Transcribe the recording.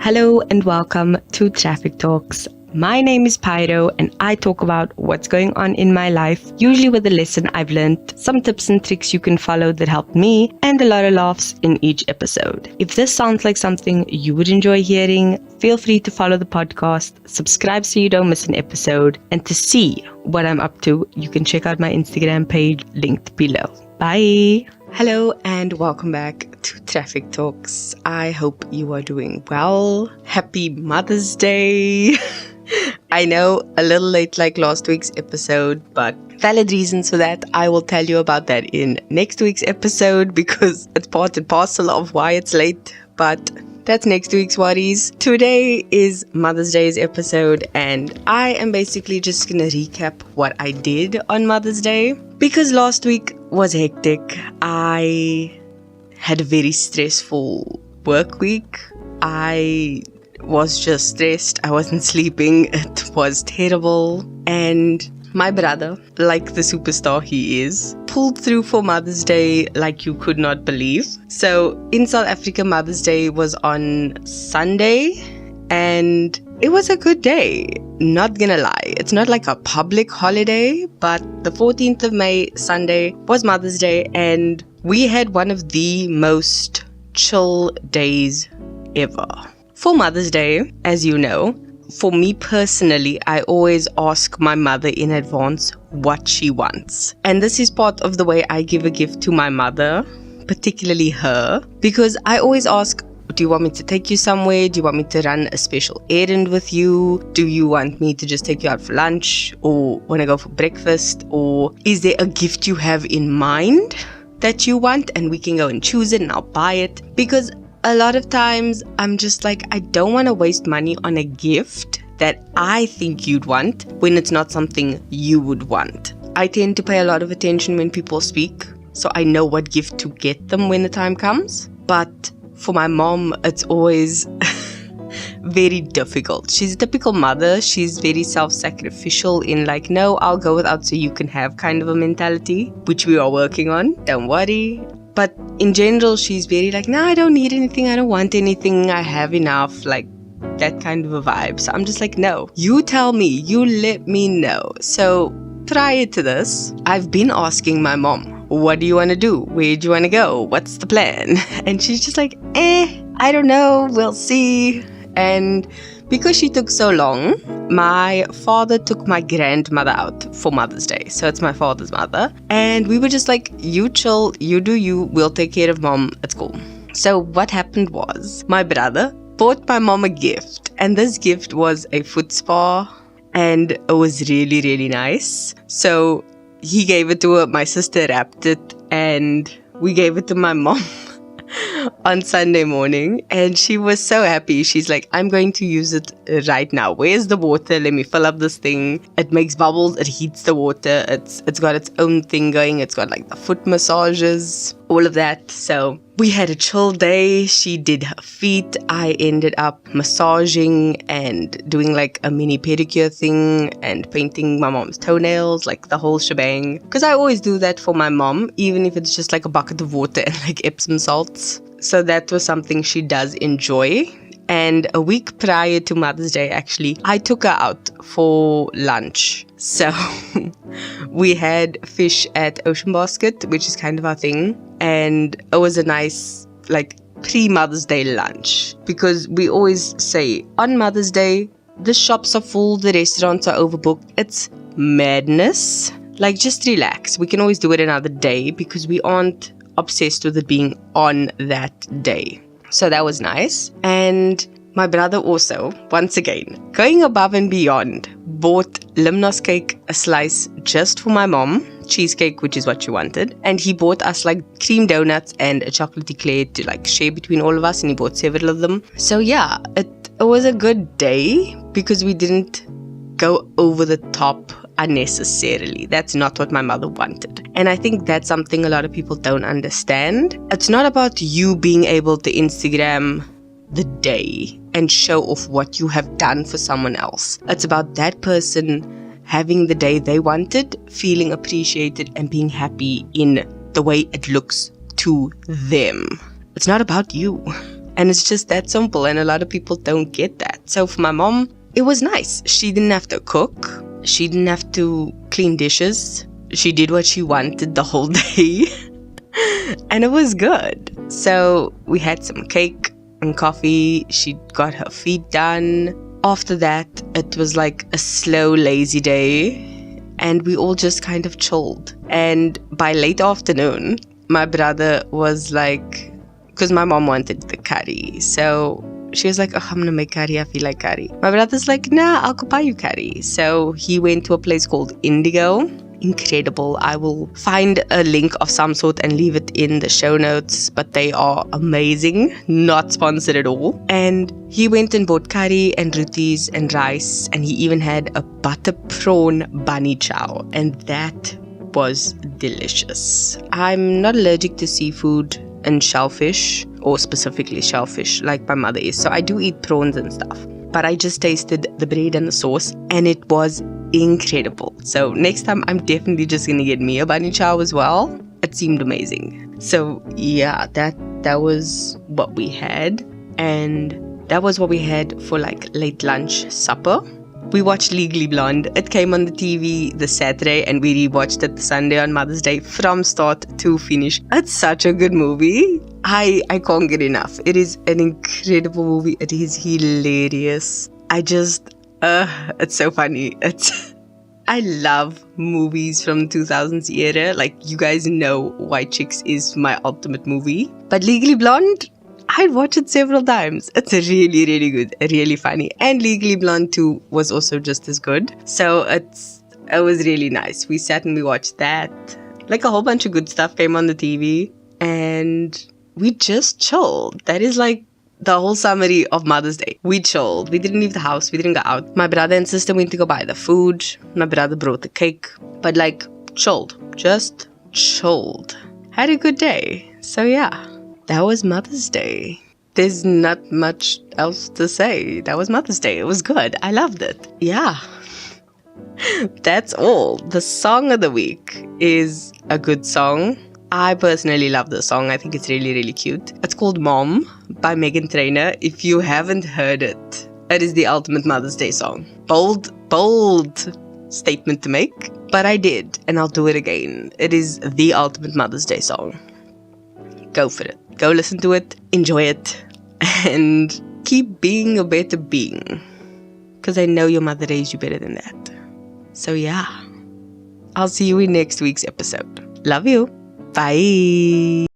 Hello and welcome to Traffic Talks. My name is Pyro and I talk about what's going on in my life, usually with a lesson I've learned, some tips and tricks you can follow that helped me, and a lot of laughs in each episode. If this sounds like something you would enjoy hearing, feel free to follow the podcast, subscribe so you don't miss an episode, and to see what I'm up to, you can check out my Instagram page linked below. Bye! Hello and welcome back to Traffic Talks. I hope you are doing well. Happy Mother's Day! I know, a little late like last week's episode, but valid reasons for that. I will tell you about that in next week's episode because it's part and parcel of why it's late, but that's next week's worries. Today is Mother's Day's episode and I am basically just going to recap what I did on Mother's Day because last week was hectic. I had a very stressful work week. I was just stressed. I wasn't sleeping. It was terrible. And my brother, like the superstar he is, pulled through for Mother's Day like you could not believe. So in South Africa, Mother's Day was on Sunday and it was a good day. Not gonna lie. It's not like a public holiday, but the 14th of May, Sunday, was Mother's Day and we had one of the most chill days ever. For Mother's Day, as you know, for me personally, I always ask my mother in advance what she wants. And this is part of the way I give a gift to my mother, particularly her, because I always ask, do you want me to take you somewhere? Do you want me to run a special errand with you? Do you want me to just take you out for lunch or want to go for breakfast? Or is there a gift you have in mind that you want and we can go and choose it and I'll buy it? Because a lot of times I'm just like, I don't want to waste money on a gift that I think you'd want when it's not something you would want. I tend to pay a lot of attention when people speak, so I know what gift to get them when the time comes. But for my mom, it's always very difficult. She's a typical mother. She's very self-sacrificial in like, no, I'll go without so you can have kind of a mentality, which we are working on. Don't worry. But in general, she's very like, no, I don't need anything. I don't want anything. I have enough. Like that kind of a vibe. So I'm just like, no, you tell me, you let me know. So prior to this, I've been asking my mom, what do you want to do? Where do you want to go? What's the plan? And she's just like, I don't know. We'll see. And because she took so long, my father took my grandmother out for Mother's Day. So it's my father's mother. And we were just like, you chill, you do you, we'll take care of mom, it's cool. So what happened was, my brother bought my mom a gift. And this gift was a foot spa. And it was really, really nice. So he gave it to her, my sister wrapped it, and we gave it to my mom on Sunday morning, and she was so happy. She's like, I'm going to use it right now. Where's the water? Let me fill up this thing. It makes bubbles, it heats the water, it's got its own thing going, it's got like the foot massages, all of that. So we had a chill day. She did her feet. I ended up massaging and doing like a mini pedicure thing and painting my mom's toenails, like the whole shebang. Because I always do that for my mom, even if it's just like a bucket of water and like Epsom salts. So that was something she does enjoy. And a week prior to Mother's Day, actually, I took her out for lunch. So we had fish at Ocean Basket, which is kind of our thing. And it was a nice, like, pre-Mother's Day lunch. Because we always say, on Mother's Day, the shops are full, the restaurants are overbooked. It's madness. Like, just relax. We can always do it another day because we aren't obsessed with it being on that day. So that was nice. And my brother also, once again, going above and beyond, bought limnos cake, a slice just for my mom, cheesecake, which is what she wanted. And he bought us like cream donuts and a chocolate eclair to like share between all of us. And he bought several of them. So yeah, it was a good day because we didn't go over the top unnecessarily. That's not what my mother wanted. And I think that's something a lot of people don't understand. It's not about you being able to Instagram the day and show off what you have done for someone else. It's about that person having the day they wanted, feeling appreciated and being happy in the way it looks to them. It's not about you. And it's just that simple, and a lot of people don't get that. So for my mom, it was nice. She didn't have to cook. She didn't have to clean dishes. She did what she wanted the whole day. And it was good. So we had some cake and coffee. She got her feet done. After that, it was like a slow, lazy day. And we all just kind of chilled. And by late afternoon, my brother was like, because my mom wanted the curry. So she was like, oh, I'm going to make curry. I feel like curry. My brother's like, nah, I'll go buy you curry. So he went to a place called Indigo. Incredible. I will find a link of some sort and leave it in the show notes. But they are amazing. Not sponsored at all. And he went and bought curry and rotis and rice. And he even had a butter prawn bunny chow. And that was delicious. I'm not allergic to seafood and shellfish, or specifically shellfish like my mother is. So I do eat prawns and stuff. But I just tasted the bread and the sauce and it was incredible. So next time I'm definitely just gonna get me a bunny chow as well. It seemed amazing. So yeah, that was what we had. And that was what we had for like late lunch supper. We watched Legally Blonde. It came on the TV the Saturday and we rewatched it the Sunday on Mother's Day from start to finish. It's such a good movie. I can't get enough. It is an incredible movie. It is hilarious. It's so funny. I love movies from 2000s era. Like, you guys know White Chicks is my ultimate movie. But Legally Blonde, I'd watch it several times. It's really, really good, really funny. And Legally Blonde 2 was also just as good. So it was really nice. We sat and we watched that. Like, a whole bunch of good stuff came on the TV. And we just chilled. That is like the whole summary of Mother's Day. We chilled. We didn't leave the house. We didn't go out. My brother and sister went to go buy the food. My brother brought the cake. But like, chilled. Just chilled. Had a good day. So yeah. That was Mother's Day. There's not much else to say. That was Mother's Day. It was good. I loved it. Yeah. That's all. The song of the week is a good song. I personally love the song. I think it's really, really cute. It's called Mom by Meghan Trainor. If you haven't heard it, it is the ultimate Mother's Day song. Bold statement to make, but I did, and I'll do it again. It is the ultimate Mother's Day song. Go for it. Go listen to it, enjoy it, and keep being a better being. Because I know your mother raised you better than that. So yeah, I'll see you in next week's episode. Love you. Bye.